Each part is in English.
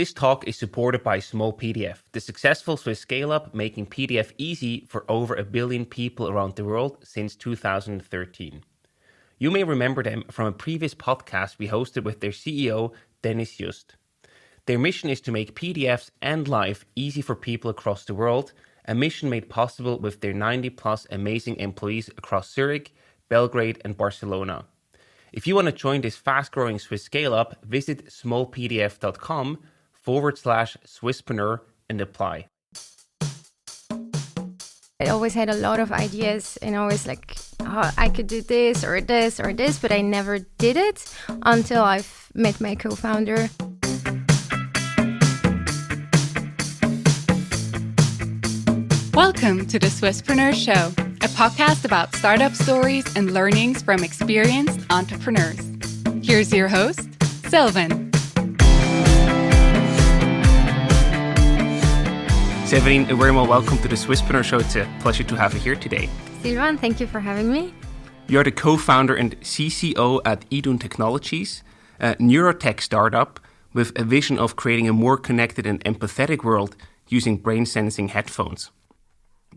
This talk is supported by Small PDF, the successful Swiss scale-up making PDF easy for over 1 billion people around the world since 2013. You may remember them from a previous podcast we hosted with their CEO, Dennis Just. Their mission is to make PDFs and life easy for people across the world, a mission made possible with their 90-plus amazing employees across Zurich, Belgrade, and Barcelona. If you want to join this fast-growing Swiss scale-up, visit smallpdf.com/Swisspreneur and apply. I always had a lot of ideas and always like, oh, I could do this or this or this, but I never did it until I've met my co-founder. Welcome to the Swisspreneur Show, a podcast about startup stories and learnings from experienced entrepreneurs. Here's your host, Sylvan. Séverine, a very well welcome to the Swisspreneur Show. It's a pleasure to have you here today. Sylvan, thank you for having me. You're the co-founder and CCO at IDUN Technologies, a Neurotech startup with a vision of creating a more connected and empathetic world using brain-sensing headphones.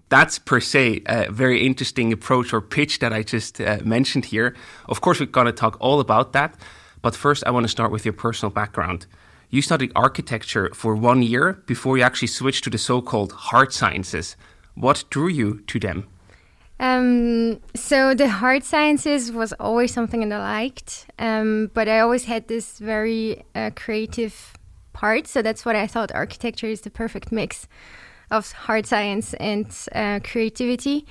That's per se a very interesting approach or pitch that I just mentioned here. Of course, we're going to talk all about that. But first, I want to start with your personal background. You studied architecture for 1 year before you actually switched to the so-called hard sciences. What drew you to them? So the hard sciences was always something that I liked, but I always had this very creative part. So that's what I thought architecture is the perfect mix of hard science and creativity.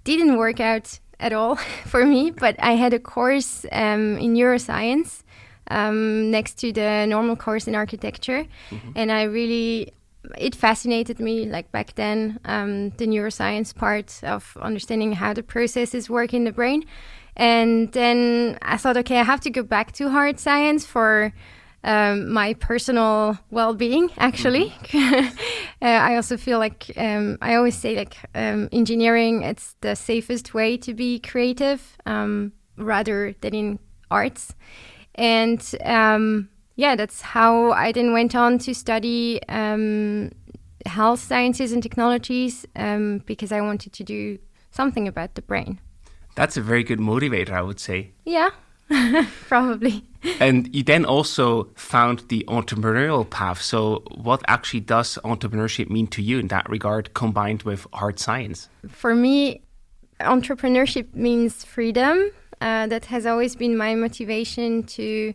Didn't work out at all for me, but I had a course in neuroscience next to the normal course in architecture. Mm-hmm. And it fascinated me, like back then, the neuroscience part of understanding how the processes work in the brain. And then I thought, okay, I have to go back to hard science for my personal well-being, actually. Mm-hmm. I also feel like, I always say like engineering, it's the safest way to be creative rather than in arts. And that's how I then went on to study health sciences and technologies because I wanted to do something about the brain. That's a very good motivator, I would say. Yeah, probably. And you then also found the entrepreneurial path. So what actually does entrepreneurship mean to you in that regard, combined with hard science? For me, entrepreneurship means freedom. That has always been my motivation to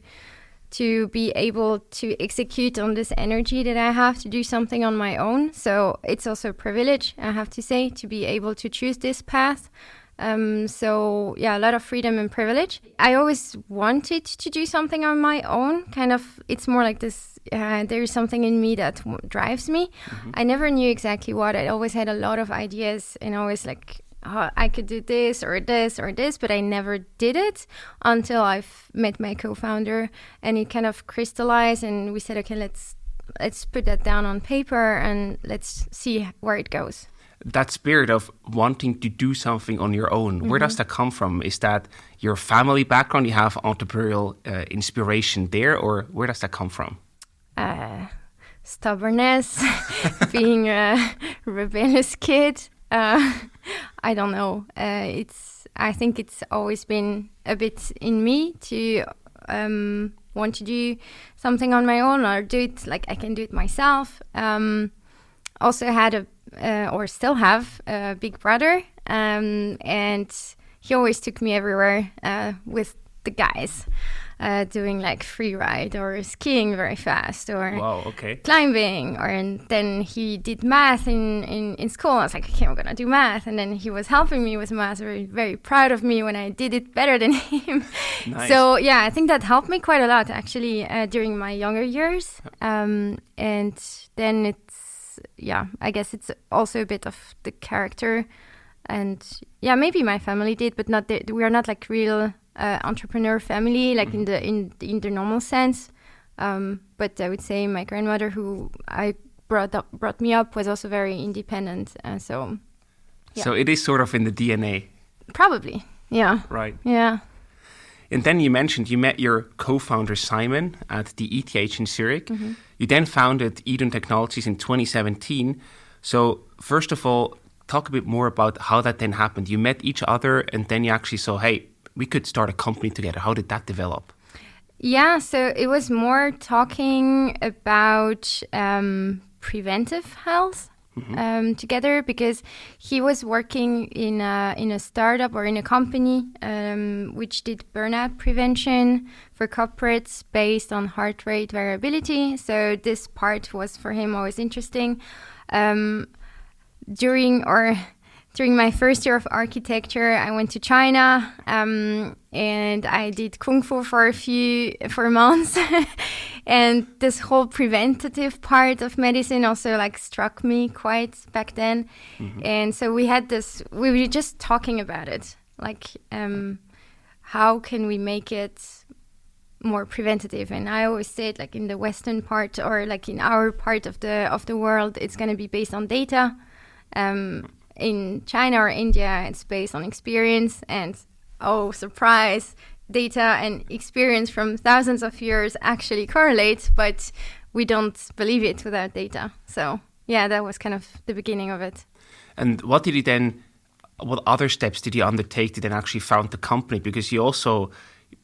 be able to execute on this energy that I have to do something on my own. So it's also a privilege, I have to say, to be able to choose this path. A lot of freedom and privilege. I always wanted to do something on my own. Kind of, it's more like this, there is something in me that drives me. Mm-hmm. I never knew exactly what. I always had a lot of ideas and always like, oh, I could do this or this or this, but I never did it until I've met my co-founder and it kind of crystallized and we said, okay, let's put that down on paper and let's see where it goes. That spirit of wanting to do something on your own, mm-hmm. Where does that come from? Is that your family background? You have entrepreneurial inspiration there, or where does that come from? Stubbornness, being a rebellious kid. I don't know. I think it's always been a bit in me to want to do something on my own or do it like I can do it myself. Also had still have a big brother, and he always took me everywhere with the guys. Doing like free ride or skiing very fast or climbing, and then he did math in school. I was like, okay, I'm gonna do math, and then he was helping me with math. Very, very proud of me when I did it better than him. Nice. So yeah, I think that helped me quite a lot actually during my younger years. And then I guess it's also a bit of the character, and maybe my family did, but not. We are not like real. Entrepreneur family, like mm-hmm. in the normal sense, but I would say my grandmother, who I brought me up, was also very independent. So it is sort of in the DNA. Probably, yeah. Right. Yeah. And then you mentioned you met your co-founder Simon at the ETH in Zurich. You then founded IDUN Technologies in 2017. So first of all, talk a bit more about how that then happened. You met each other and then you actually saw, hey, we could start a company together. How did that develop? Yeah, so it was more talking about preventive health together, because he was working in a startup or in a company which did burnout prevention for corporates based on heart rate variability. So this part was for him always interesting. During my first year of architecture, I went to China and I did Kung Fu for months. And this whole preventative part of medicine also like struck me quite back then. And so we were just talking about it. Like, how can we make it more preventative? And I always said, like, in the Western part or like in our part of the world, it's going to be based on data. In China or India, it's based on experience, and oh, surprise, data and experience from thousands of years actually correlate, but we don't believe it without data. So yeah, that was kind of the beginning of it. And what other steps did you undertake to then actually found the company? Because you also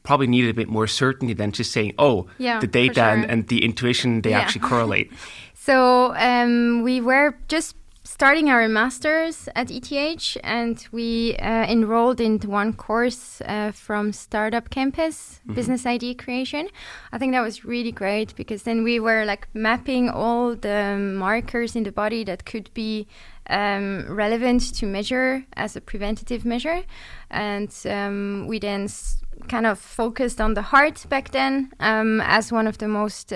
probably needed a bit more certainty than just saying, the data sure. and the intuition, they actually correlate. So we were just starting our masters at ETH, and we enrolled into one course from Startup Campus, Business Idea Creation. I think that was really great, because then we were like mapping all the markers in the body that could be relevant to measure as a preventative measure. And we then kind of focused on the heart back then as one of the most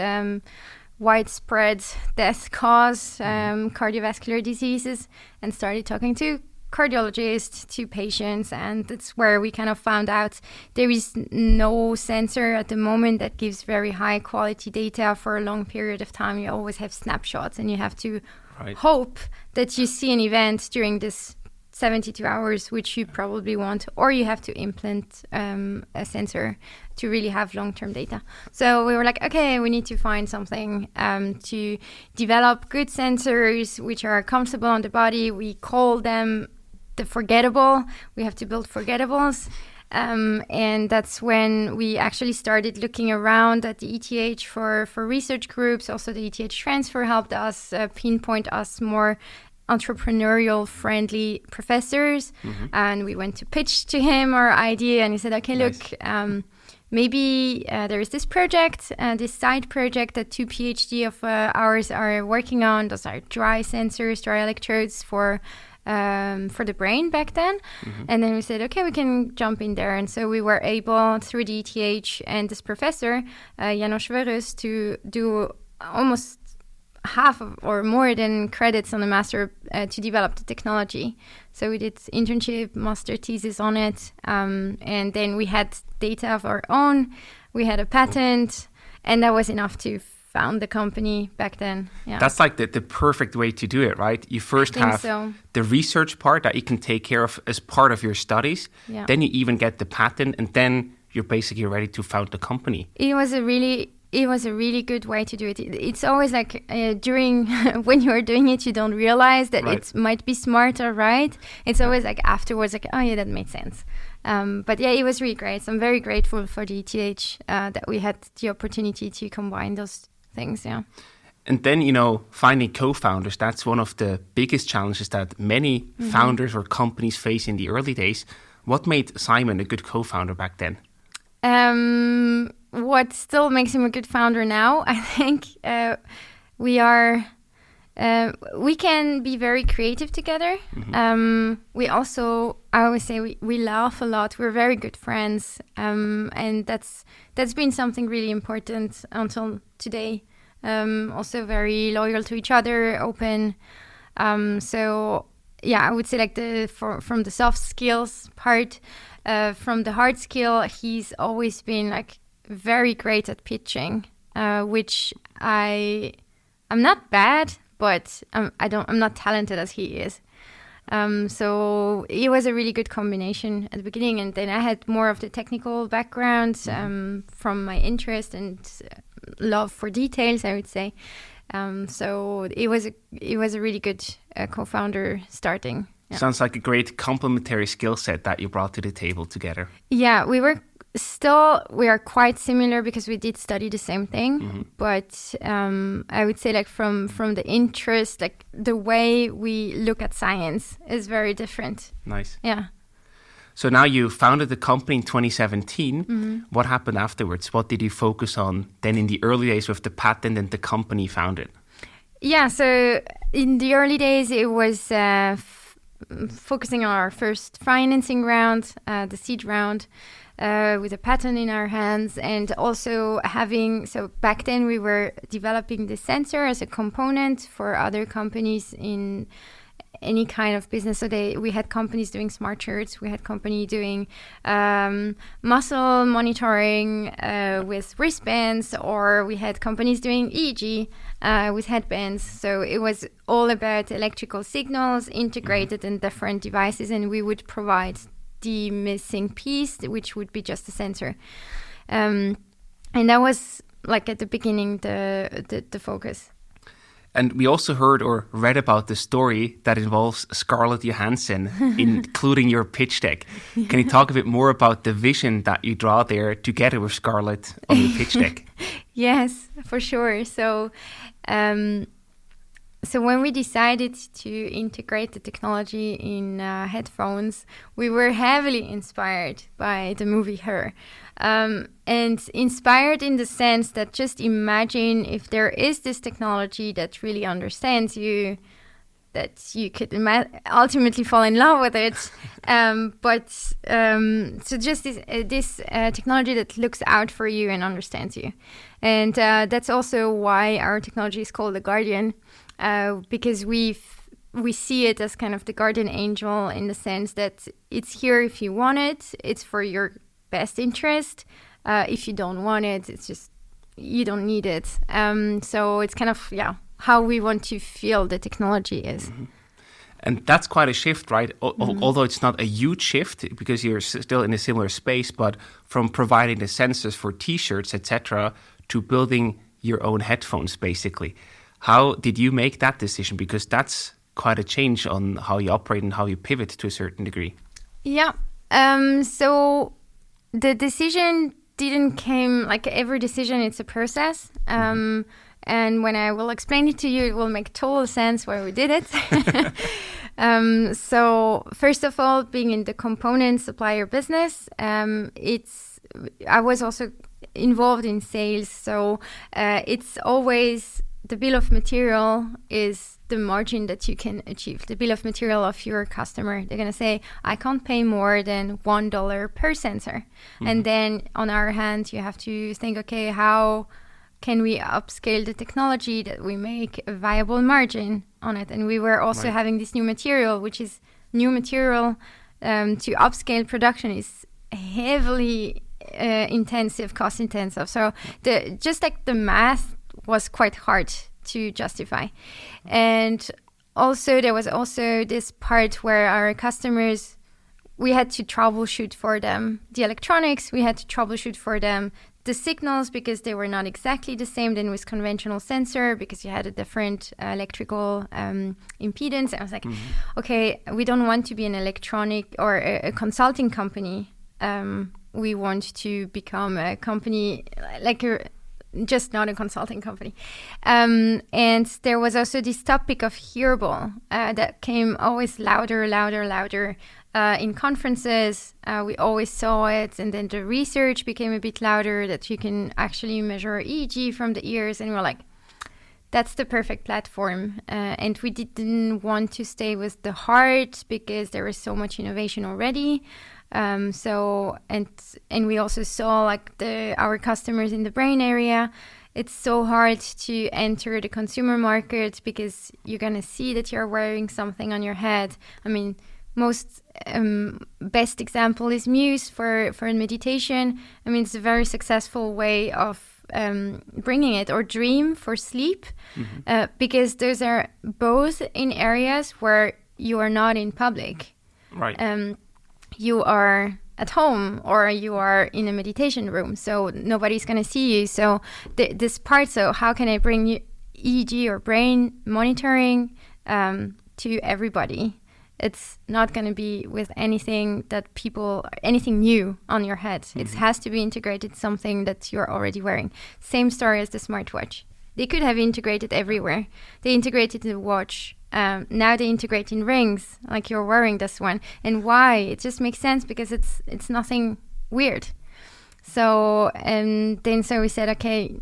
widespread death cause, cardiovascular diseases, and started talking to cardiologists, to patients, and that's where we kind of found out there is no sensor at the moment that gives very high quality data for a long period of time. You always have snapshots, and you have to hope that you see an event during this 72 hours, which you probably want, or you have to implant a sensor to really have long-term data. So we were like, okay, we need to find something to develop good sensors which are comfortable on the body. We call them the forgettable. We have to build forgettables. And that's when we actually started looking around at the ETH for research groups. Also, the ETH transfer helped us pinpoint us more entrepreneurial friendly professors, and we went to pitch to him our idea, and he said, okay, look, maybe there is this project, this side project that 2 PhD of ours are working on. Those are dry sensors, dry electrodes for the brain back then. And then we said, okay, we can jump in there. And so we were able, through the ETH and this professor, Janos Verus, to do almost half of, or more than credits on the master to develop the technology. So we did internship, master thesis on it, and then we had data of our own. We had a patent, and that was enough to found the company back then. Yeah, that's like the perfect way to do it, right? You first have the research part that you can take care of as part of your studies. Yeah. Then you even get the patent, and then you're basically ready to found the company. It was a really good way to do it. It's always like during when you're doing it, you don't realize that it might be smarter, right? It's always like afterwards, like, oh yeah, that made sense. But yeah, it was really great. So I'm very grateful for the ETH that we had the opportunity to combine those things. Yeah. And then, finding co-founders, that's one of the biggest challenges that many founders or companies face in the early days. What made Simon a good co-founder back then? What still makes him a good founder now, I think, we can be very creative together. We also, I always say, we laugh a lot. We're very good friends, and that's been something really important until today. Also very loyal to each other, open. So yeah, I would say like from the soft skills part, from the hard skill, he's always been like very great at pitching, which I'm not bad, but I'm not talented as he is. So it was a really good combination at the beginning. And then I had more of the technical background from my interest and love for details, I would say. So it was a really good co-founder starting. Yeah. Sounds like a great complementary skill set that you brought to the table together. Yeah, we are quite similar because we did study the same thing, but I would say like from the interest, like the way we look at science is very different. Nice. Yeah. So now you founded the company in 2017. What happened afterwards? What did you focus on then in the early days with the patent and the company founded? Yeah, so in the early days, it was focusing on our first financing round, the seed round, with a patent in our hands, and also so back then we were developing the sensor as a component for other companies in any kind of business. So we had companies doing smart shirts, we had company doing muscle monitoring with wristbands, or we had companies doing EEG with headbands. So it was all about electrical signals integrated in different devices, and we would provide the missing piece, which would be just a sensor. And that was like at the beginning the focus. And we also heard or read about the story that involves Scarlett Johansson, including your pitch deck. Can you talk a bit more about the vision that you draw there together with Scarlett on your pitch deck? Yes, for sure. So when we decided to integrate the technology in headphones, we were heavily inspired by the movie Her. And inspired in the sense that just imagine if there is this technology that really understands you, that you could ultimately fall in love with it. So just this technology that looks out for you and understands you. And that's also why our technology is called the Guardian, because we see it as kind of the guardian angel in the sense that it's here if you want it, it's for your best interest. If you don't want it, it's just you don't need it. So it's kind of how we want to feel the technology is. And that's quite a shift, right? Although it's not a huge shift because you're still in a similar space, but from providing the sensors for T-shirts, etc., to building your own headphones, basically. How did you make that decision? Because that's quite a change on how you operate and how you pivot to a certain degree. Yeah. So the decision didn't came like every decision. It's a process. And when I will explain it to you, it will make total sense why we did it. So first of all, being in the component supplier business, I was also involved in sales. So it's always the bill of material is the margin that you can achieve, the bill of material of your customer. They're going to say, I can't pay more than $1 per sensor. And then on our hand, you have to think, okay, how can we upscale the technology that we make a viable margin on it? And we were also having this new material, which is new material to upscale production is heavily intensive, cost intensive. So just like the math was quite hard to justify. And also there was also this part where our customers, we had to troubleshoot for them the electronics, we had to troubleshoot for them the signals because they were not exactly the same than with conventional sensor because you had a different electrical impedance. I was like, okay, we don't want to be an electronic or a consulting company. We want to become a company just not a consulting company. And there was also this topic of hearable that came always louder in conferences. We always saw it, and then the research became a bit louder that you can actually measure EEG from the ears, and we're like, that's the perfect platform. And we didn't want to stay with the heart because there is so much innovation already. So we also saw like our customers in the brain area. It's so hard to enter the consumer market because you're gonna see that you're wearing something on your head. I mean, most best example is Muse for meditation. I mean, it's a very successful way of bringing it, or Dream for sleep, because those are both in areas where you are not in public. Right. You are at home or you are in a meditation room, so nobody's going to see you. So this part, so how can I bring you EEG or brain monitoring to everybody? It's not going to be with anything new on your head. It has to be integrated something that you're already wearing. Same story as the smartwatch. They could have integrated everywhere. They integrated the watch. Now they integrate in rings, like you're wearing this one. And why? It just makes sense because it's nothing weird. So so we said, okay,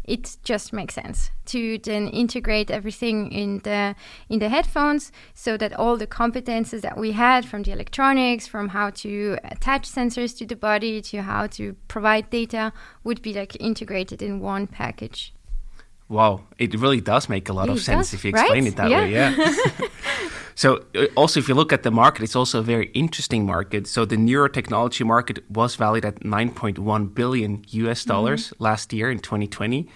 it just makes sense to then integrate everything in the headphones, so that all the competences that we had from the electronics, from how to attach sensors to the body to how to provide data, would be like integrated in one package. Wow, it really does make a lot of sense if you explain it that way. Yeah. So also, if you look at the market, it's also a very interesting market. So the neurotechnology market was valued at $9.1 billion last year in 2020.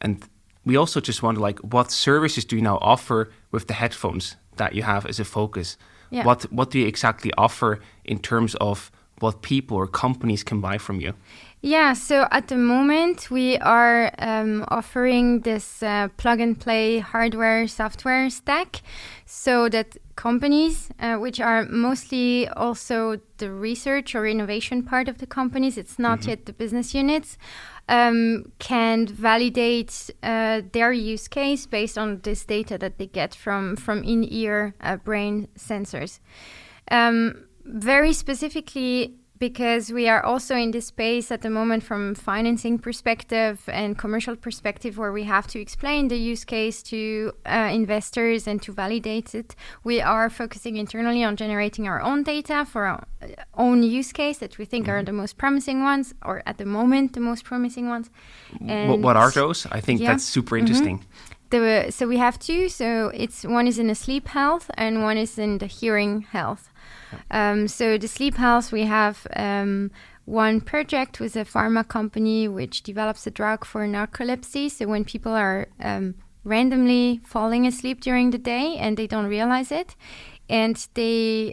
And we also just wonder, like, what services do you now offer with the headphones that you have as a focus? Yeah. What do you exactly offer in terms of what people or companies can buy from you? Yeah, so at the moment we are offering this plug-and-play hardware, software stack, so that companies, which are mostly also the research or innovation part of the companies, it's not yet the business units, can validate their use case based on this data that they get from in-ear brain sensors. Very specifically, because we are also in this space at the moment from financing perspective and commercial perspective, where we have to explain the use case to investors and to validate it. We are focusing internally on generating our own data for our own use case that we think are the most promising ones, or at the moment the most promising ones. And what are those? I think that's super interesting. So we have two. So one is in the sleep health and one is in the hearing health. So the sleep health, we have one project with a pharma company which develops a drug for narcolepsy. So when people are randomly falling asleep during the day and they don't realize it, and they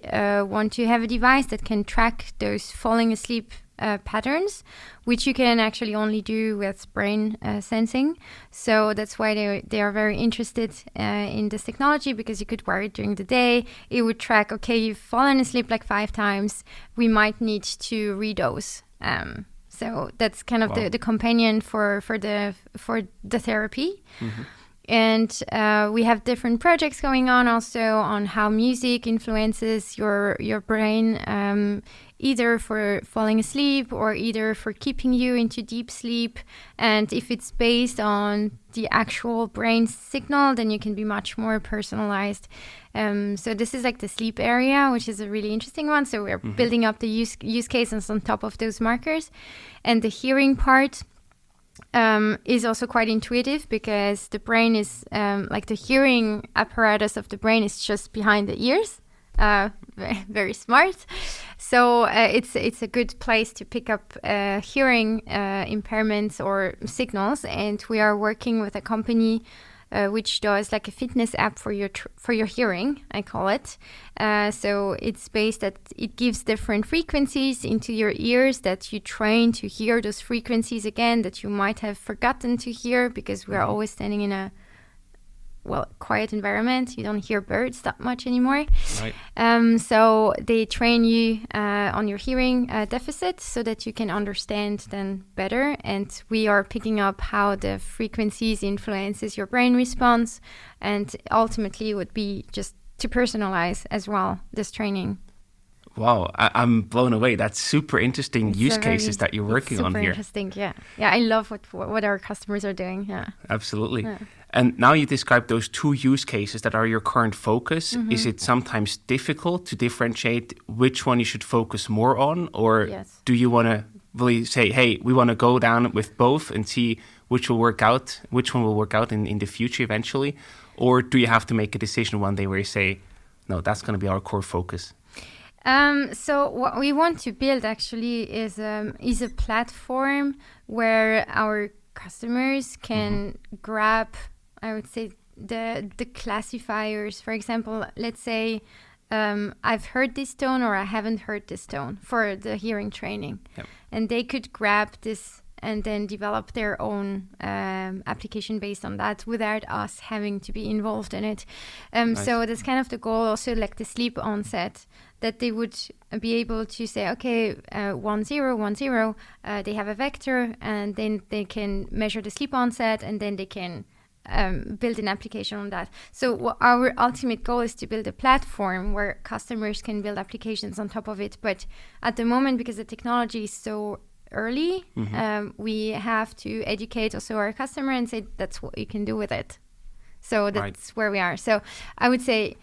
want to have a device that can track those falling asleep patterns, which you can actually only do with brain sensing. So that's why they are very interested in this technology, because you could wear it during the day. It would track, okay, you've fallen asleep like 5 times. We might need to redose. So that's kind of the companion for the therapy. And we have different projects going on also on how music influences your brain, either for falling asleep or either for keeping you into deep sleep. And if it's based on the actual brain signal, then you can be much more personalized. So this is like the sleep area, which is a really interesting one. So we're building up the use cases on top of those markers. And the hearing part is also quite intuitive, because the brain is like the hearing apparatus of the brain is just behind the ears. Very, very smart. So it's a good place to pick up hearing impairments or signals. And we are working with a company which does like a fitness app for your hearing, I call it. So it's based that it gives different frequencies into your ears that you train to hear those frequencies again that you might have forgotten to hear, because we are always standing in a quiet environment. You don't hear birds that much anymore. Right. So they train you on your hearing deficit so that you can understand then better. And we are picking up how the frequencies influences your brain response. And ultimately it would be just to personalize as well this training. Wow, I'm blown away. That's super interesting use cases that you're working on here. Super interesting, yeah. Yeah, I love what our customers are doing, yeah. Absolutely. Yeah. And now you described those 2 use cases that are your current focus. Is it sometimes difficult to differentiate which one you should focus more on? Or do you want to really say, hey, we want to go down with both and see which one will work out in the future eventually? Or do you have to make a decision one day where you say, no, that's going to be our core focus? So what we want to build actually is a platform where our customers can grab, I would say, the classifiers. For example, let's say I've heard this tone or I haven't heard this tone for the hearing training. Yep. And they could grab this and then develop their own application based on that without us having to be involved in it. Nice. So that's kind of the goal, also like the sleep onset, that they would be able to say, okay, 1 0 1 0, they have a vector, and then they can measure the sleep onset, and then they can build an application on that. So our ultimate goal is to build a platform where customers can build applications on top of it. But at the moment, because the technology is so early, we have to educate also our customer and say that's what you can do with it. So that's where we are. So I would say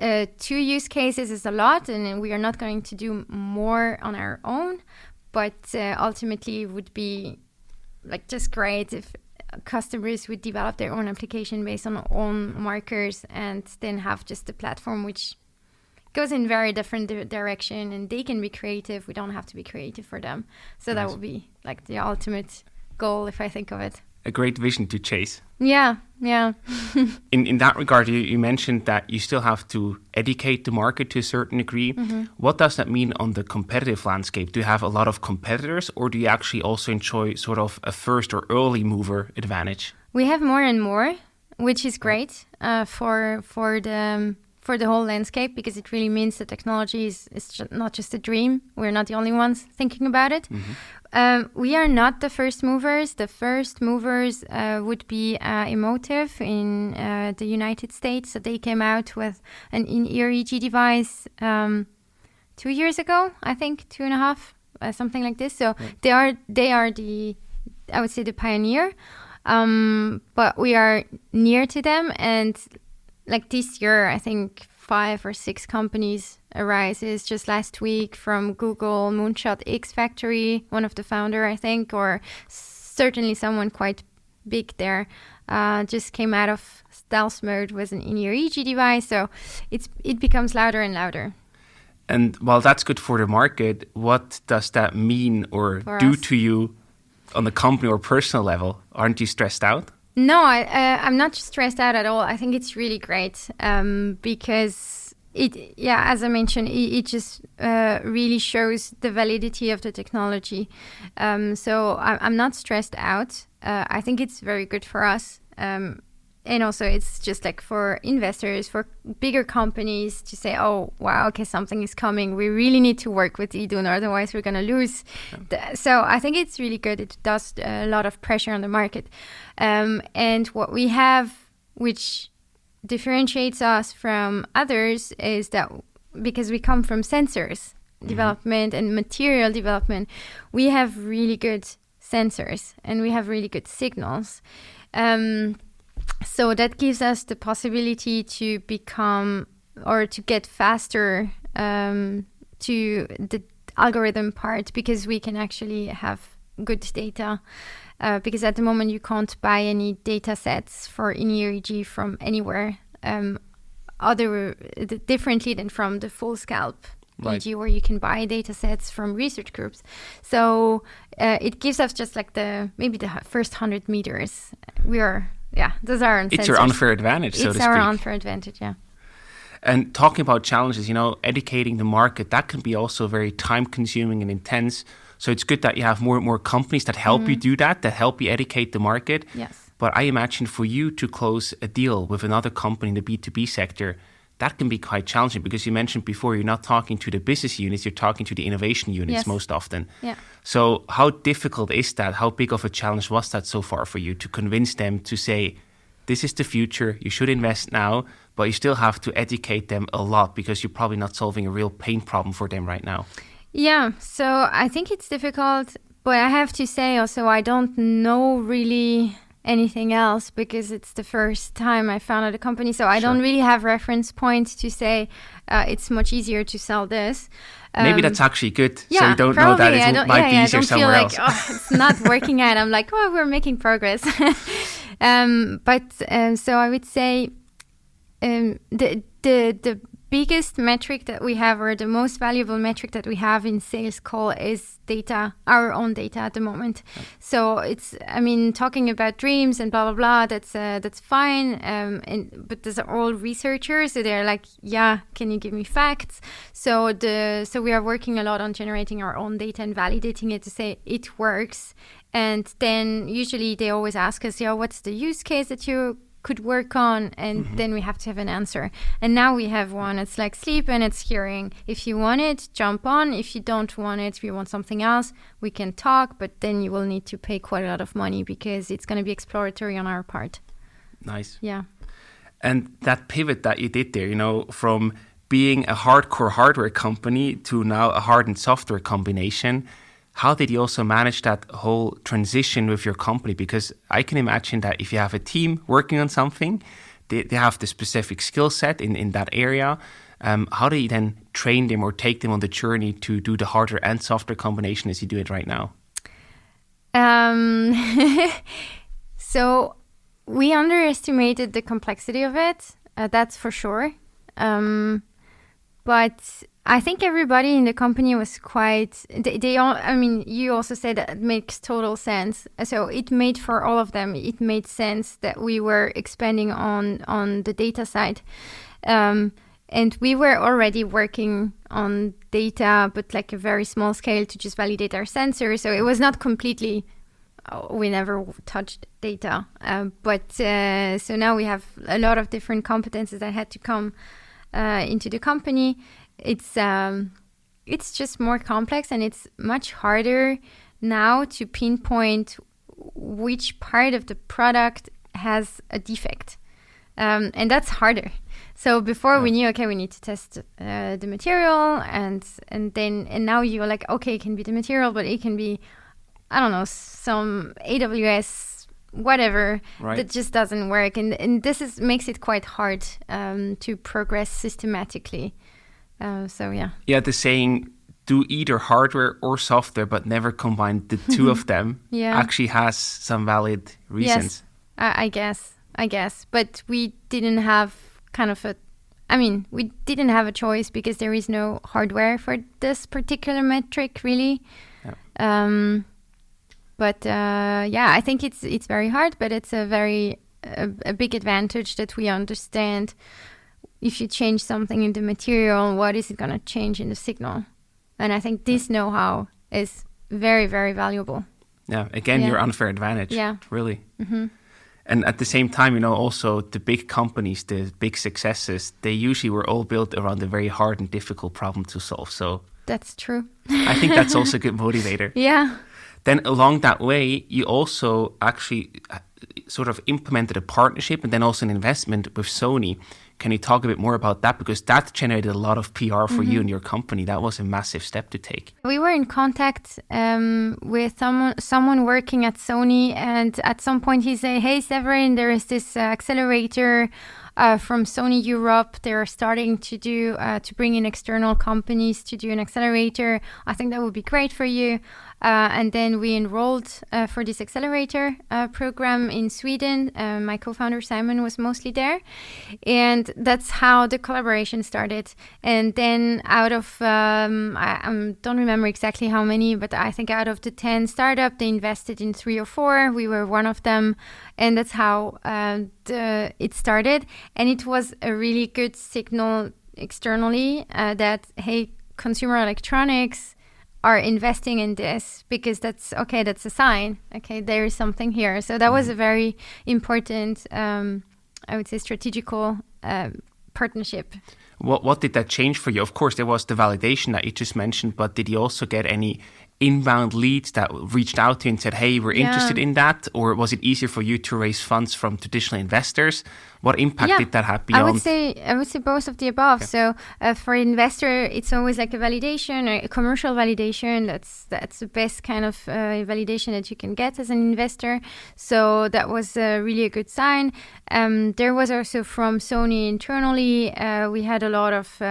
2 use cases is a lot, and we are not going to do more on our own, but ultimately it would be like just great if customers would develop their own application based on own markers and then have just a platform which goes in very different direction, and they can be creative. We don't have to be creative for them. So that would be like the ultimate goal, if I think of it. A great vision to chase. Yeah. In that regard, you mentioned that you still have to educate the market to a certain degree. What does that mean on the competitive landscape? Do you have a lot of competitors, or do you actually also enjoy sort of a first or early mover advantage? We have more and more, which is great for the whole landscape, because it really means the technology is not just a dream. We're not the only ones thinking about it. We are not the first movers. The first movers would be Emotive in the United States. So they came out with an in-ear EEG device 2 years ago, I think, 2.5, something like this. So they are the, I would say, the pioneer. But we are near to them, and like this year, I think 5 or 6 companies arises. Just last week from Google, Moonshot X Factory, one of the founder, I think, or certainly someone quite big there, just came out of stealth mode with an in-ear EEG device. So it becomes louder and louder. And while that's good for the market, what does that mean or For do us? to you on the company or personal level? Aren't you stressed out? No, I'm not stressed out at all. I think it's really great because as I mentioned, it just really shows the validity of the technology. So I'm not stressed out. I think it's very good for us. And also it's just like for investors, for bigger companies to say, oh, wow, okay, something is coming. We really need to work with IDUN, otherwise we're going to lose. So I think it's really good. It does a lot of pressure on the market. And what we have, which differentiates us from others, is that because we come from sensors development and material development, we have really good sensors and we have really good signals. So that gives us the possibility to become or to get faster to the algorithm part, because we can actually have good data. Because at the moment you can't buy any data sets for in-ear EEG from anywhere, differently than from the full scalp EEG, where you can buy data sets from research groups. So it gives us just like maybe the first 100 meters. Those are It's your unfair advantage, so to speak. It's our unfair advantage, yeah. And talking about challenges, educating the market, that can be also very time-consuming and intense. So it's good that you have more and more companies that help you do that help you educate the market. Yes. But I imagine for you to close a deal with another company in the B2B sector, that can be quite challenging, because you mentioned before you're not talking to the business units, you're talking to the innovation units most often. Yeah. So how difficult is that? How big of a challenge was that so far for you to convince them to say, this is the future, you should invest now, but you still have to educate them a lot because you're probably not solving a real pain problem for them right now? Yeah, so I think it's difficult, but I have to say also I don't know really anything else because it's the first time I founded a company. So I don't really have reference points to say it's much easier to sell this. Maybe that's actually good. Yeah, so you don't probably. know that it might be easier somewhere else. I don't feel like, it's not working out. I'm like, we're making progress. So I would say the biggest metric that we have, or the most valuable metric that we have in sales call, is data, our own data at the moment. So it's, I mean, talking about dreams and blah blah blah, that's fine. But those are all researchers, so they're like, yeah, can you give me facts? So we are working a lot on generating our own data and validating it to say it works. And then usually they always ask us, yeah, what's the use case that you could work on? And then we have to have an answer. And now we have one. It's like sleep and it's hearing. If you want it, jump on. If you don't want it, if you want something else, we can talk, but then you will need to pay quite a lot of money because it's going to be exploratory on our part. Nice. Yeah. And that pivot that you did there, you know, from being a hardcore hardware company to now a hard and software combination, how did you also manage that whole transition with your company? Because I can imagine that if you have a team working on something, they have the specific skill set in that area. How do you then train them or take them on the journey to do the hardware and software combination as you do it right now? So we underestimated the complexity of it, that's for sure. But I think everybody in the company was quite, they all, I mean, you also said that it makes total sense. So it made, for all of them, it made sense that we were expanding on the data side. And we were already working on data, but like a very small scale to just validate our sensors. So it was not completely, we never touched data. So now we have a lot of different competences that had to come into the company. It's just more complex, and it's much harder now to pinpoint which part of the product has a defect, and that's harder. So before we knew, okay, we need to test the material, and now you're like, okay, it can be the material, but it can be, I don't know, some AWS whatever that just doesn't work, and this makes it quite hard to progress systematically. The saying, do either hardware or software but never combine the two of them, actually has some valid reasons. Yes, I guess, but we didn't have we didn't have a choice because there is no hardware for this particular metric, really. I think it's very hard, but it's a big advantage that we understand if you change something in the material, what is it going to change in the signal? And I think this know-how is very, very valuable. Yeah, again, your unfair advantage. Yeah. Really. Mm-hmm. And at the same time, you know, also the big companies, the big successes, they usually were all built around a very hard and difficult problem to solve. So that's true. I think that's also a good motivator. Yeah. Then along that way, you also actually sort of implemented a partnership and then also an investment with SONY. Can you talk a bit more about that? Because that generated a lot of PR for you and your company. That was a massive step to take. We were in contact with someone working at SONY, and at some point he said, hey, Séverine, there is this accelerator from SONY Europe. They're starting to do to bring in external companies to do an accelerator. I think that would be great for you. And then we enrolled for this accelerator program in Sweden. My co-founder Simon was mostly there, and that's how the collaboration started. And then out of I don't remember exactly how many, but I think out of the 10 startups, they invested in 3 or 4. We were one of them, and that's how it started. And it was a really good signal externally that, hey, consumer electronics are investing in this, because that's a sign. Okay, there is something here. So that was a very important, I would say, strategical partnership. What did that change for you? Of course, there was the validation that you just mentioned, but did you also get any inbound leads that reached out to you and said, hey, we're interested in that? Or was it easier for you to raise funds from traditional investors? What impact did that have beyond? I would say both of the above. Okay. So for an investor, it's always like a validation, a commercial validation. That's the best kind of validation that you can get as an investor. So that was really a good sign. There was also from SONY internally, we had a lot of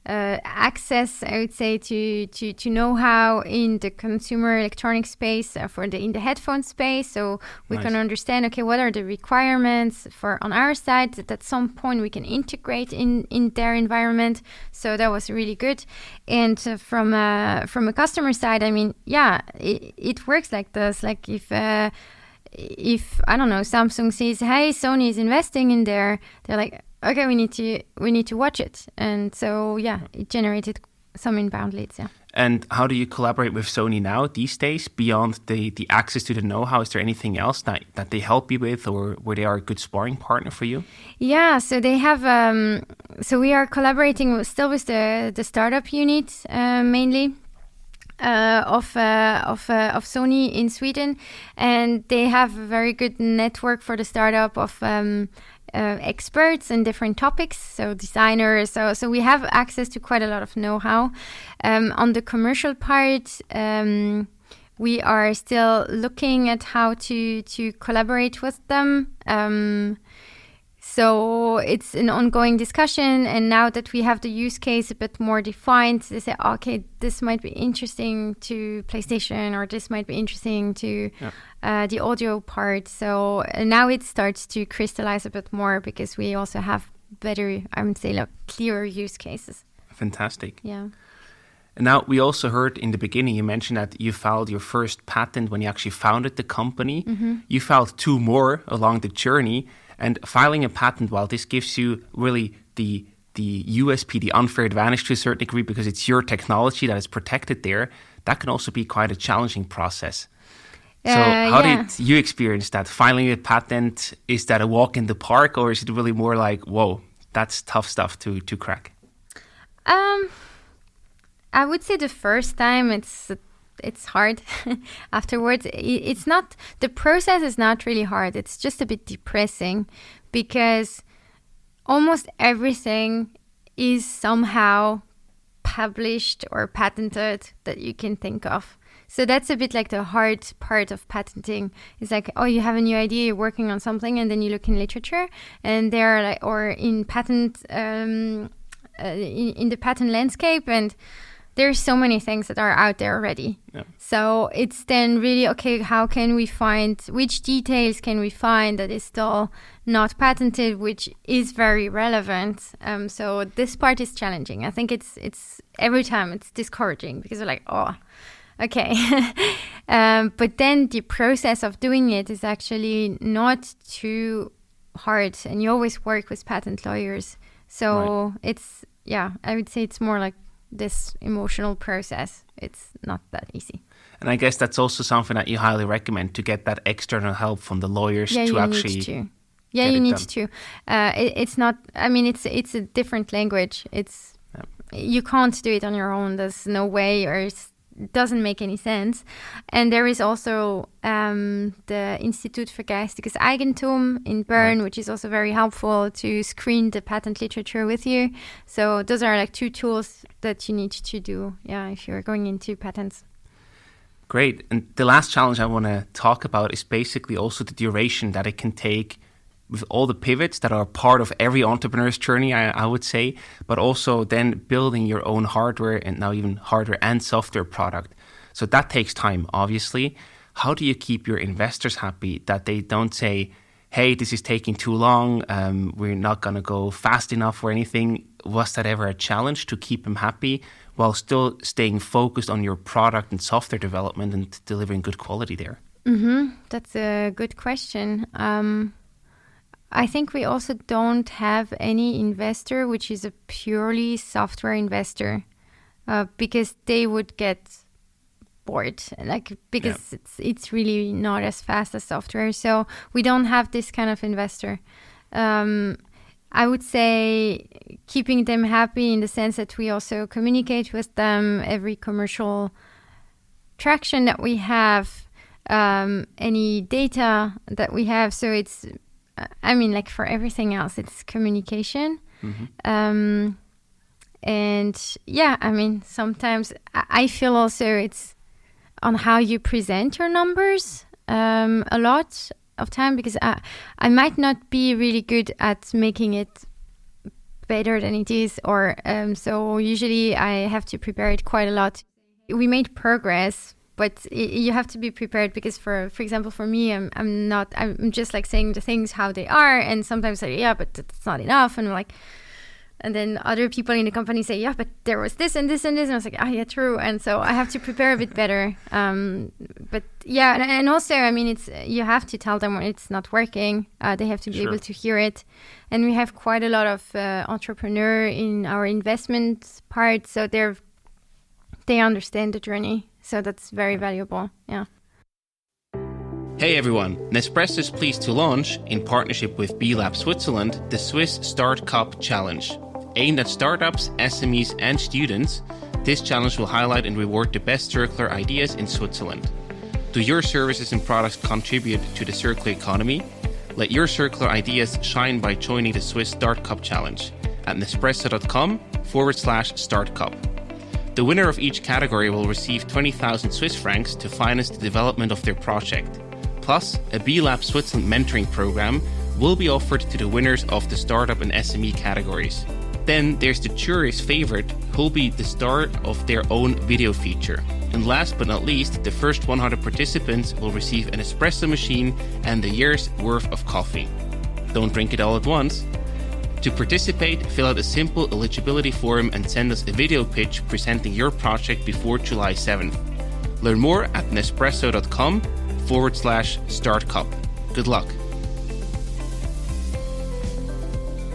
access, I would say, to know-how in the consumer electronic space in the headphone space. So we Nice. can understand, okay, what are the requirements for on our side that at some point we can integrate in their environment. So that was really good. And from a customer side, I mean, yeah, it works like this. Like if I don't know, Samsung says, hey, Sony is investing in there, they're like, okay, we need to watch it. And so, yeah, it generated some inbound leads, yeah. And how do you collaborate with Sony now these days beyond the access to the know-how? Is there anything else that they help you with, or where they are a good sparring partner for you? Yeah, so they have, so we are collaborating still with the startup unit mainly. Of Sony in Sweden, and they have a very good network for the startup of experts in different topics, so designers. So we have access to quite a lot of know-how. On the commercial part, we are still looking at how to collaborate with them. So it's an ongoing discussion, and now that we have the use case a bit more defined, they say, okay, this might be interesting to PlayStation, or this might be interesting to the audio part. So now it starts to crystallize a bit more, because we also have better, I would say, clearer use cases. Fantastic. Yeah. And now we also heard in the beginning, you mentioned that you filed your first patent when you actually founded the company. Mm-hmm. You filed 2 more along the journey. And filing a patent, while this gives you really the USP, the unfair advantage to a certain degree, because it's your technology that is protected there, that can also be quite a challenging process. So how did you experience that? Filing a patent, is that a walk in the park, or is it really more like, whoa, that's tough stuff to crack? I would say the first time it's hard. Afterwards, it's not, the process is not really hard. It's just a bit depressing, because almost everything is somehow published or patented that you can think of. So that's a bit like the hard part of patenting. It's like, oh, you have a new idea, you're working on something, and then you look in literature, and there, like, or in patent, in the patent landscape, and there's so many things that are out there already. Yeah. So it's then really, okay, how can we find, which details can we find that is still not patented, which is very relevant. So this part is challenging. I think it's every time it's discouraging, because we're like, oh, okay. But then the process of doing it is actually not too hard. And you always work with patent lawyers. So it's, yeah, I would say it's more like this emotional process. It's not that easy. And I guess that's also something that you highly recommend, to get that external help from the lawyers to actually need to. Yeah, you need to. It's not, I mean, it's a different language. It's you can't do it on your own. There's no way, or it doesn't make any sense. And there is also the Institut für Geistiges Eigentum in Bern, which is also very helpful to screen the patent literature with you. So those are like 2 tools that you need to do, if you're going into patents. Great. And the last challenge I want to talk about is basically also the duration that it can take, with all the pivots that are part of every entrepreneur's journey, I would say, but also then building your own hardware, and now even hardware and software product. So that takes time, obviously. How do you keep your investors happy, that they don't say, hey, this is taking too long, we're not going to go fast enough or anything? Was that ever a challenge to keep them happy while still staying focused on your product and software development and delivering good quality there? Mm-hmm. That's a good question. I think we also don't have any investor which is a purely software investor, because they would get bored, because it's really not as fast as software. So we don't have this kind of investor. I would say keeping them happy in the sense that we also communicate with them every commercial traction that we have, any data that we have. So it's, I mean, like for everything else, it's communication. Mm-hmm. And yeah, I mean, sometimes I feel also it's on how you present your numbers a lot of time, because I might not be really good at making it better than it is, or so usually I have to prepare it quite a lot. We made progress, but you have to be prepared because for example, for me, I'm just like saying the things how they are, and sometimes I say, yeah, but that's not enough, and I'm like, and then other people in the company say, yeah, but there was this and this and this. And I was like, yeah, true. And so I have to prepare a bit better. But yeah, and also, I mean, you have to tell them when it's not working. They have to be able to hear it. And we have quite a lot of entrepreneur in our investment part. So they understand the journey. So that's very valuable. Yeah. Hey everyone, Nespresso is pleased to launch, in partnership with B-Lab Switzerland, the Swiss Start Cup Challenge. Aimed at startups, SMEs and students, this challenge will highlight and reward the best circular ideas in Switzerland. Do your services and products contribute to the circular economy? Let your circular ideas shine by joining the Swiss Start Cup Challenge at nespresso.com/Start Cup. The winner of each category will receive 20,000 Swiss francs to finance the development of their project. Plus, a B-Lab Switzerland mentoring program will be offered to the winners of the startup and SME categories. Then there's the jury's favorite, who'll be the star of their own video feature. And last but not least, the first 100 participants will receive an espresso machine and a year's worth of coffee. Don't drink it all at once. To participate, fill out a simple eligibility form and send us a video pitch presenting your project before July 7th. Learn more at nespresso.com/Start Cup. Good luck.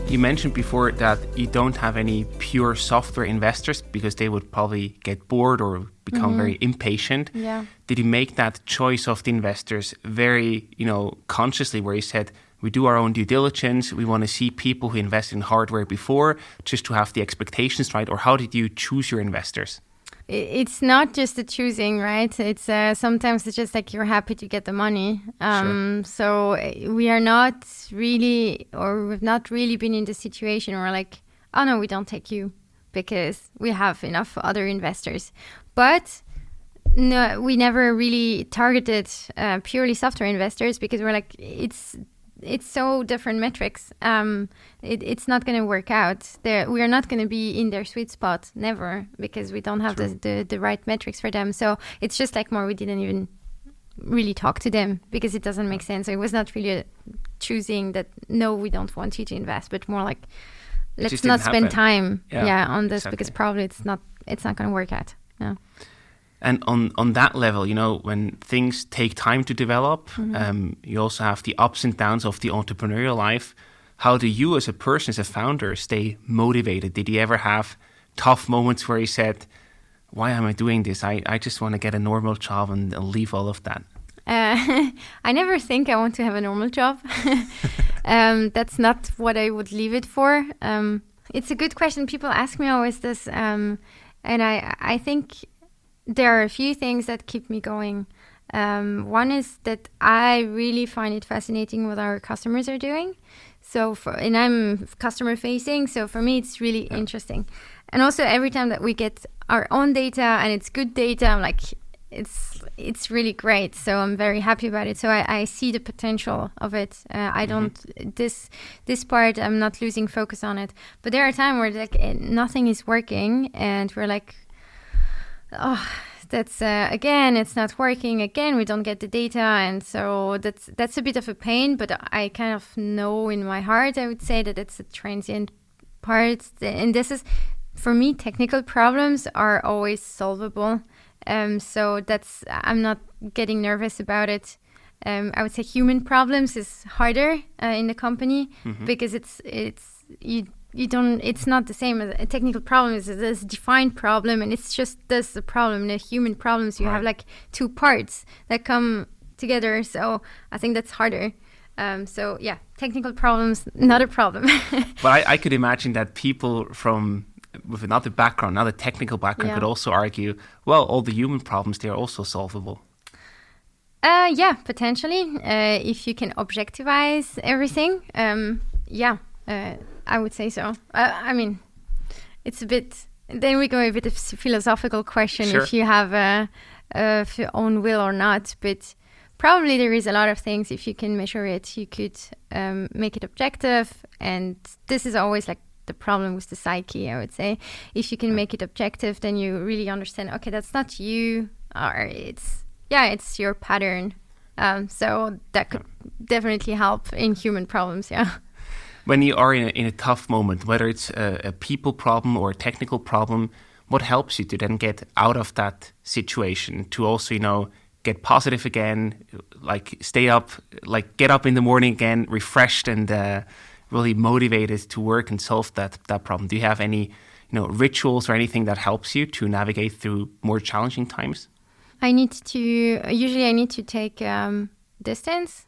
You mentioned before that you don't have any pure software investors because they would probably get bored or become very impatient. Yeah. Did you make that choice of the investors very, consciously, where you said, we do our own due diligence, we want to see people who invested in hardware before just to have the expectations right? Or how did you choose your investors? It's not just the choosing, right? It's sometimes it's just like you're happy to get the money. So we are not really, or we've not really been in the situation where like, oh no, we don't take you because we have enough other investors. But no, we never really targeted purely software investors because we're like, it's so different metrics. It's not going to work out. We are not going to be in their sweet spot, never, because we don't have the right metrics for them. So it's just like more, we didn't even really talk to them because it doesn't make sense. So it was not really choosing that, no, we don't want you to invest, but more like, let's not spend time on this because probably it's not going to work out. Yeah. And on that level, when things take time to develop, you also have the ups and downs of the entrepreneurial life. How do you as a person, as a founder, stay motivated? Did you ever have tough moments where you said, why am I doing this? I just want to get a normal job and leave all of that. I never think I want to have a normal job. That's not what I would leave it for. It's a good question. People ask me always this. And I think there are a few things that keep me going. One is that I really find it fascinating what our customers are doing. And I'm customer facing, so for me it's really interesting. And also every time that we get our own data and it's good data, I'm like, it's really great. So I'm very happy about it. So I see the potential of it. I don't this part, I'm not losing focus on it. But there are times where like nothing is working, and we're like, oh, that's again, it's not working. Again, we don't get the data, and so that's a bit of a pain. But I kind of know in my heart, I would say that it's a transient part. And this is, for me, technical problems are always solvable. So I'm not getting nervous about it. I would say human problems is harder in the company because it's not the same as a technical problem. It's a defined problem, and it's just this the problem. In the human problems, you have like two parts that come together. So I think that's harder. So yeah, technical problems, not a problem. But I could imagine that people with another background, another technical background, could also argue, well, all the human problems, they're also solvable. Yeah, potentially. If you can objectivize everything, I would say so. I mean, it's a bit, then we go a bit of philosophical question if you have your own will or not, but probably there is a lot of things, if you can measure it, you could make it objective. And this is always like the problem with the psyche, I would say. If you can make it objective, then you really understand, okay, that's not you, or it's your pattern. So that could definitely help in human problems, When you are in a tough moment, whether it's a people problem or a technical problem, what helps you to then get out of that situation, to also, get positive again, like stay up, like get up in the morning again, refreshed and really motivated to work and solve that problem? Do you have any, rituals or anything that helps you to navigate through more challenging times? I need to take distance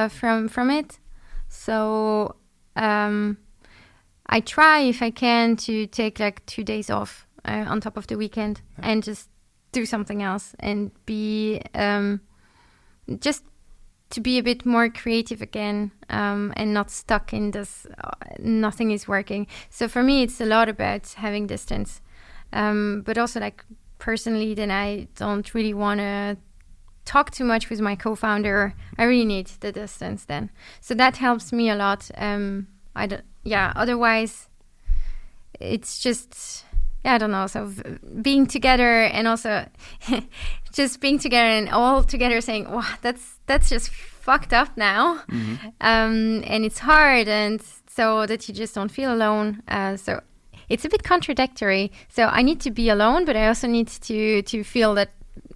from it. So I try, if I can, to take like 2 days off on top of the weekend and just do something else and be just to be a bit more creative again, and not stuck in this nothing is working. So for me, it's a lot about having distance, but also like personally, then I don't really want to talk too much with my co-founder. I really need the distance then. So that helps me a lot. Otherwise it's just, I don't know. So being together and also just being together and all together saying, wow, that's just fucked up now. Mm-hmm. And it's hard. And so that you just don't feel alone. So it's a bit contradictory. So I need to be alone, but I also need to feel that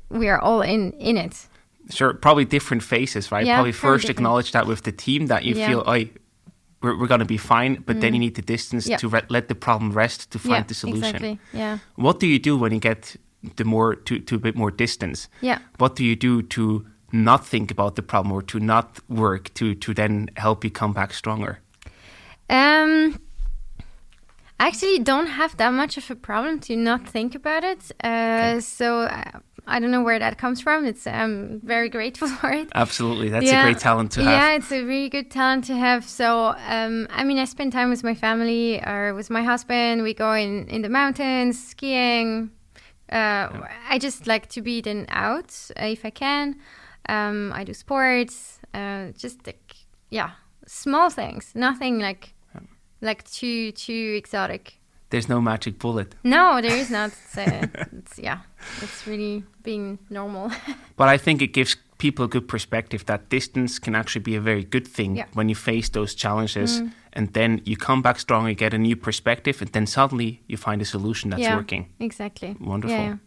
we are all in it. Sure, probably different phases, right? Yeah, probably first different. Acknowledge that with the team that you feel, we're going to be fine, but then you need the distance to let the problem rest to find the solution. Exactly. Yeah. What do you do when you get to a bit more distance? Yeah. What do you do to not think about the problem or to not work to then help you come back stronger? I actually don't have that much of a problem to not think about it. So I don't know where that comes from. I'm very grateful for it. Absolutely. That's a great talent to have. Yeah, it's a really good talent to have. So, I spend time with my family or with my husband. We go in the mountains, skiing. I just like to be then out if I can. I do sports, just small things, nothing like too exotic. There's no magic bullet. No, there is not. It's really being normal. But I think it gives people a good perspective that distance can actually be a very good thing when you face those challenges. And then you come back strong, you get a new perspective, and then suddenly you find a solution that's working. Exactly. Wonderful. Yeah.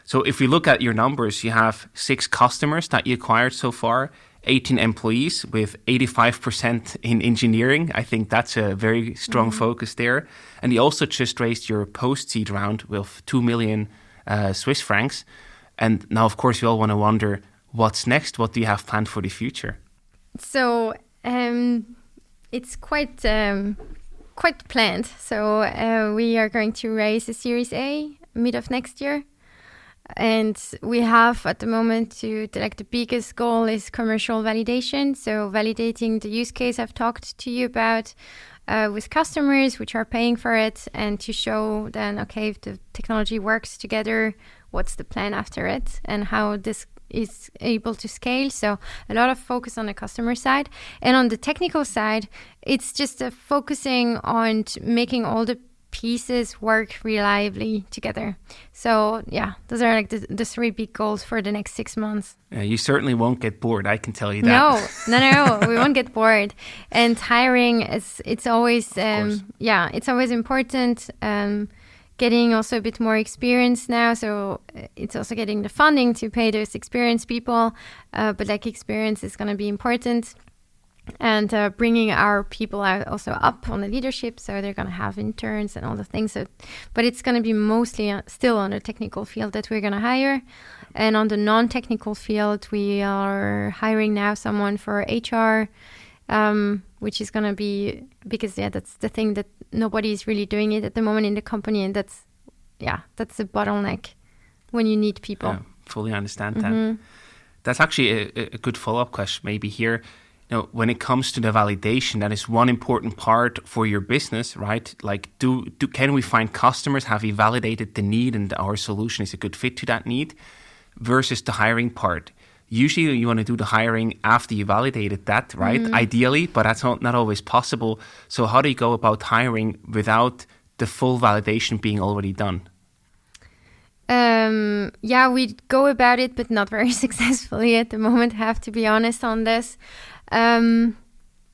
So if we look at your numbers, you have 6 customers that you acquired so far, 18 employees with 85% in engineering. I think that's a very strong focus there. And you also just raised your post-seed round with 2 million Swiss francs. And now, of course, you all want to wonder, what's next? What do you have planned for the future? So it's quite planned. So we are going to raise a Series A mid of next year. And we have at the moment the biggest goal is commercial validation. So validating the use case I've talked to you about with customers which are paying for it, and to show then, okay, if the technology works together, what's the plan after it and how this is able to scale. So a lot of focus on the customer side. And on the technical side, it's just focusing on making all the pieces work reliably together. So those are the 3 big goals for the next 6 months. You certainly won't get bored, I can tell you that. No, we won't get bored. And hiring it's always it's always important. Getting also a bit more experience now, so it's also getting the funding to pay those experienced people, but experience is going to be important. And bringing our people out also up on the leadership, so they're going to have interns and all the things. But it's going to be mostly still on the technical field that we're going to hire. And on the non-technical field, we are hiring now someone for HR, which is going to be, because that's the thing that nobody is really doing it at the moment in the company. And that's a bottleneck when you need people. Yeah, fully understand that. That's actually a good follow-up question maybe here. When it comes to the validation, that is one important part for your business, right? Can we find customers? Have we validated the need and our solution is a good fit to that need? Versus the hiring part. usually you want to do the hiring after you validated that, right? Ideally, but that's not always possible. So how do you go about hiring without the full validation being already done? Yeah, we go about it, but not very successfully at the moment, have to be honest on this.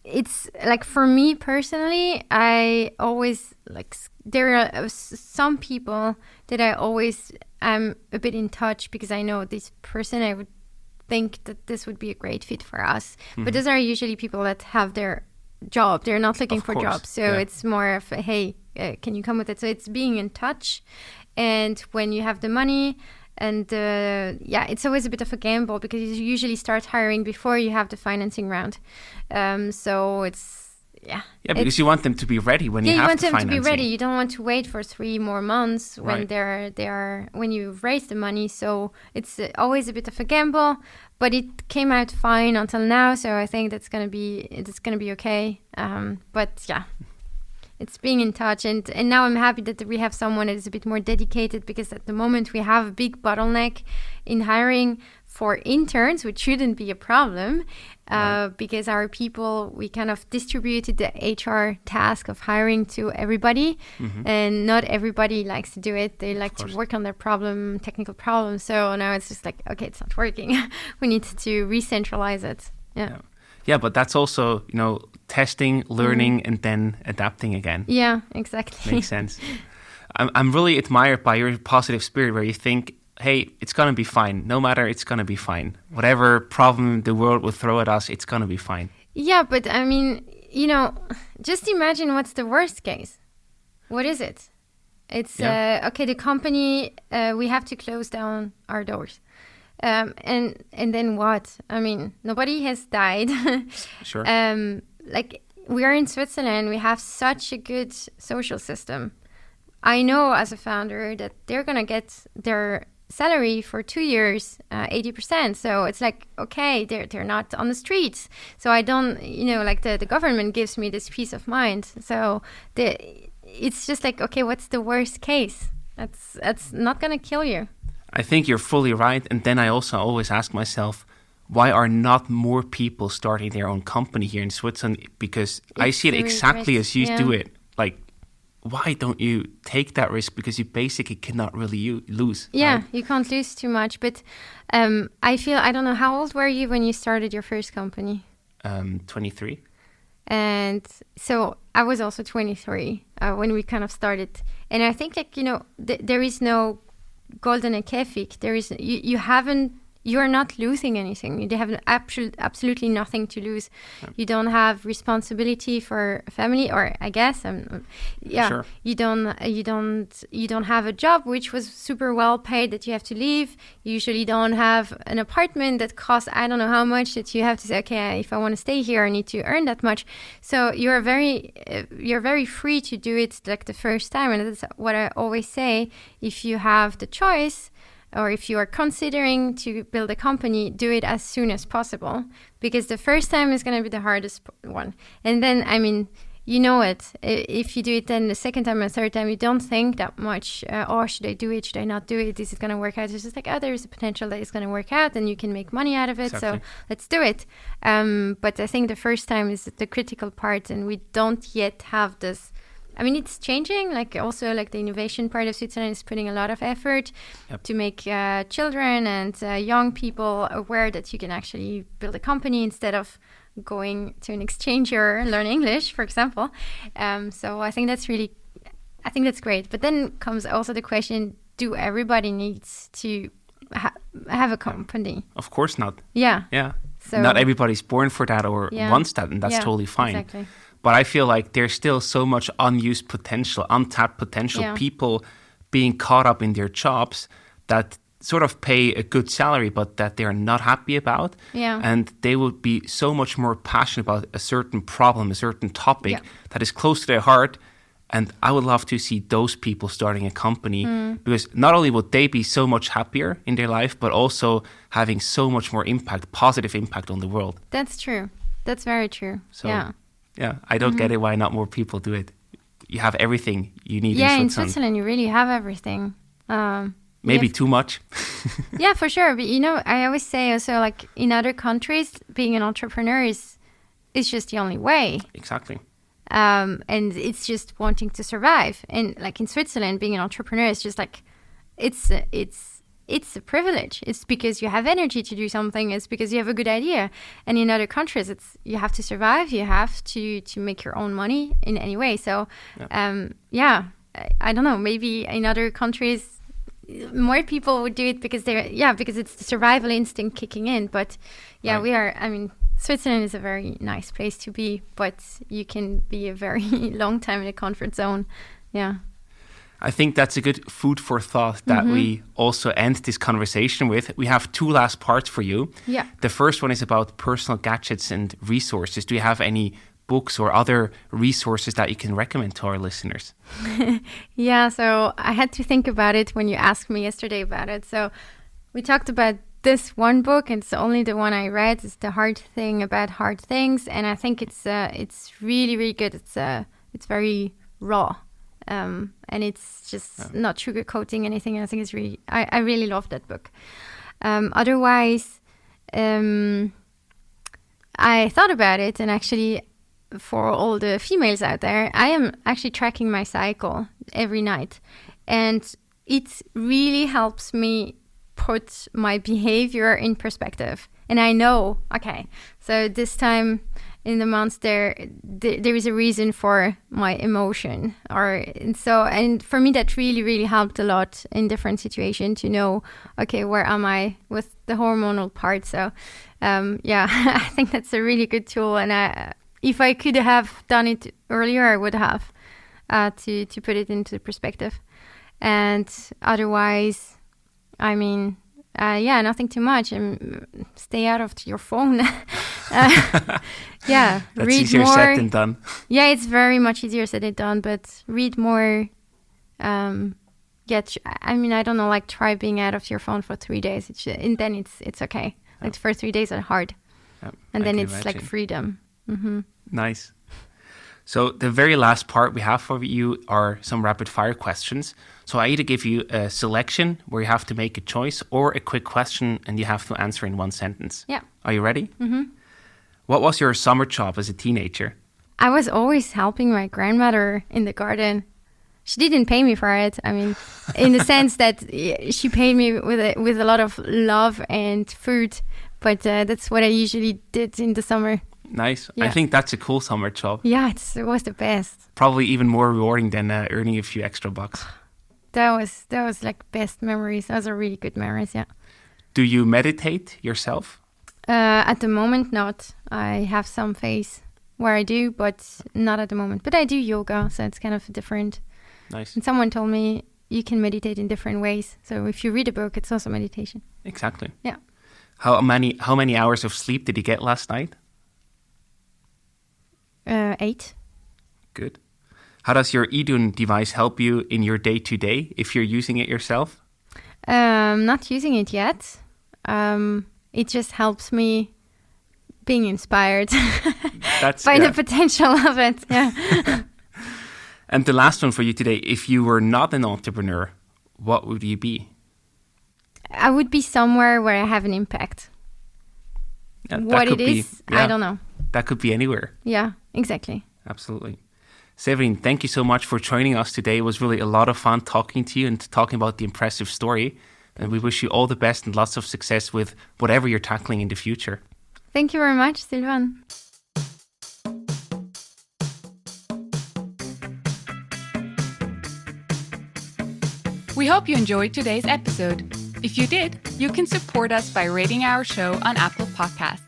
It's like, for me personally, I always there are some people that I'm a bit in touch, because I know this person, I would think that this would be a great fit for us. But those are usually people that have their job. They're not looking for jobs. So it's more of a, hey, can you come with it? So it's being in touch. And when you have the money, and it's always a bit of a gamble, because you usually start hiring before you have the financing round. So it's, because you want them to be ready when you have the financing. You want them to be ready. You don't want to wait for 3 more months when when you've raised the money. So it's always a bit of a gamble, but it came out fine until now. So I think it's gonna be okay. It's being in touch, and now I'm happy that we have someone that is a bit more dedicated, because at the moment we have a big bottleneck in hiring for interns, which shouldn't be a problem, because our people, we kind of distributed the HR task of hiring to everybody, and not everybody likes to do it. They like to work on their technical problem. So now it's just like, okay, it's not working. We need to re-centralize it. Yeah, but that's also, testing, learning, and then adapting again. Yeah, exactly. Makes sense. I'm really admired by your positive spirit, where you think, hey, it's going to be fine. No matter, it's going to be fine. Whatever problem the world will throw at us, it's going to be fine. Yeah, but I mean, just imagine what's the worst case. What is it? It's, the company, we have to close down our doors. And then what? I mean, nobody has died. Sure. We are in Switzerland. We have such a good social system. I know as a founder that they're going to get their salary for 2 years, 80%. So it's like, okay, they're not on the streets. So I don't, the government gives me this peace of mind. So it's just like, okay, what's the worst case? That's not going to kill you. I think you're fully right. And then I also always ask myself, why are not more people starting their own company here in Switzerland? Because I see it exactly as you do it. Like, why don't you take that risk? Because you basically cannot really lose. Yeah, right? You can't lose too much. But I don't know, how old were you when you started your first company? 23. And so I was also 23 when we kind of started. And I think there is no golden Käfig. There is you are not losing anything. You have absolutely nothing to lose. Yeah. You don't have responsibility for a family, or I guess, Sure. You don't have a job which was super well paid that you have to leave. You usually don't have an apartment that costs I don't know how much, that you have to say, okay, if I want to stay here, I need to earn that much. So you're very free to do it like the first time, and that's what I always say. If you have the choice, or if you are considering to build a company, do it as soon as possible, because the first time is going to be the hardest one. And then, I mean, you know it. If you do it then the second time and third time, you don't think that much, should I do it? Should I not do it? Is it going to work out? It's just like, there's a potential that it's going to work out and you can make money out of it. Exactly. So let's do it. But I think the first time is the critical part, and we don't yet have this. I mean, it's changing. Also the innovation part of Switzerland is putting a lot of effort to make children and young people aware that you can actually build a company instead of going to an exchange or learn English, for example. So I think that's great. But then comes also the question: do everybody needs to have a company? Of course not. Yeah. Yeah. So not everybody's born for that or wants that, and that's totally fine. Exactly. But I feel like there's still so much unused potential, untapped potential, people being caught up in their jobs that sort of pay a good salary, but that they're not happy about. Yeah. And they would be so much more passionate about a certain problem, a certain topic that is close to their heart. And I would love to see those people starting a company, because not only would they be so much happier in their life, but also having so much more impact, positive impact on the world. That's true. That's very true. So, I don't get it why not more people do it. You have everything you need in Switzerland. Yeah, in Switzerland you really have everything. maybe too much. Yeah, for sure. But I always say also, like, in other countries, being an entrepreneur is just the only way. Exactly. And it's just wanting to survive. And like in Switzerland, being an entrepreneur is just like, it's a privilege. It's because you have energy to do something. It's because you have a good idea. And in other countries, you have to survive. You have to make your own money in any way. So, I don't know. Maybe in other countries, more people would do it because because it's the survival instinct kicking in. But Switzerland is a very nice place to be, but you can be a very long time in a comfort zone. Yeah. I think that's a good food for thought that we also end this conversation with. We have 2 last parts for you. Yeah. The first one is about personal gadgets and resources. Do you have any books or other resources that you can recommend to our listeners? Yeah, so I had to think about it when you asked me yesterday about it. So we talked about this one book, and it's only the one I read. It's The Hard Thing About Hard Things, and I think it's really, really good. It's very raw, and it's just not sugarcoating anything. I think it's really, I really love that book. Otherwise, I thought about it, and actually, for all the females out there, I am actually tracking my cycle every night, and it really helps me put my behavior in perspective. And I know, okay, so this time in the month there is a reason for my emotion, and for me that really, really helped a lot in different situations to know, okay, where am I with the hormonal part. So I think that's a really good tool, and if I could have done it earlier, I would have, to put it into perspective. And otherwise, I mean, nothing too much. Stay out of your phone. That's read easier more. said than done. Yeah, it's very much easier said than done, but read more. I don't know, like try being out of your phone for 3 days. And then it's okay. Like the first 3 days are hard. And then it's like freedom. Mm-hmm. Nice. So the very last part we have for you are some rapid fire questions. So I either give you a selection where you have to make a choice, or a quick question and you have to answer in 1 sentence. Yeah. Are you ready? Mm-hmm. What was your summer job as a teenager? I was always helping my grandmother in the garden. She didn't pay me for it. I mean, in the sense that she paid me with a lot of love and food. But that's what I usually did in the summer. Nice. Yeah. I think that's a cool summer job. Yeah, it was the best. Probably even more rewarding than earning a few extra bucks. That was like best memories. Those are really good memories, yeah. Do you meditate yourself? At the moment, not. I have some phase where I do, but not at the moment. But I do yoga, so it's kind of different. Nice. And someone told me you can meditate in different ways. So if you read a book, it's also meditation. Exactly. Yeah. How many hours of sleep did you get last night? 8. Good. How does your IDUN device help you in your day-to-day if you're using it yourself? Not using it yet. It just helps me being inspired by the potential of it. Yeah. And the last one for you today, if you were not an entrepreneur, what would you be? I would be somewhere where I have an impact. Yeah, what it is, I don't know. That could be anywhere. Yeah, exactly. Absolutely. Séverine, thank you so much for joining us today. It was really a lot of fun talking to you and talking about the impressive story. And we wish you all the best and lots of success with whatever you're tackling in the future. Thank you very much, Sylvain. We hope you enjoyed today's episode. If you did, you can support us by rating our show on Apple Podcasts.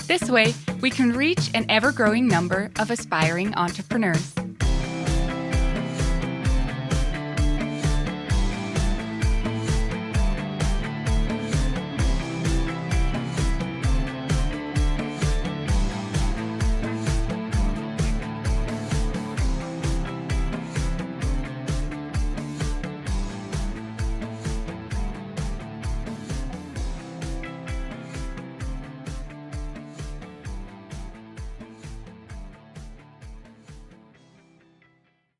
This way, we can reach an ever-growing number of aspiring entrepreneurs.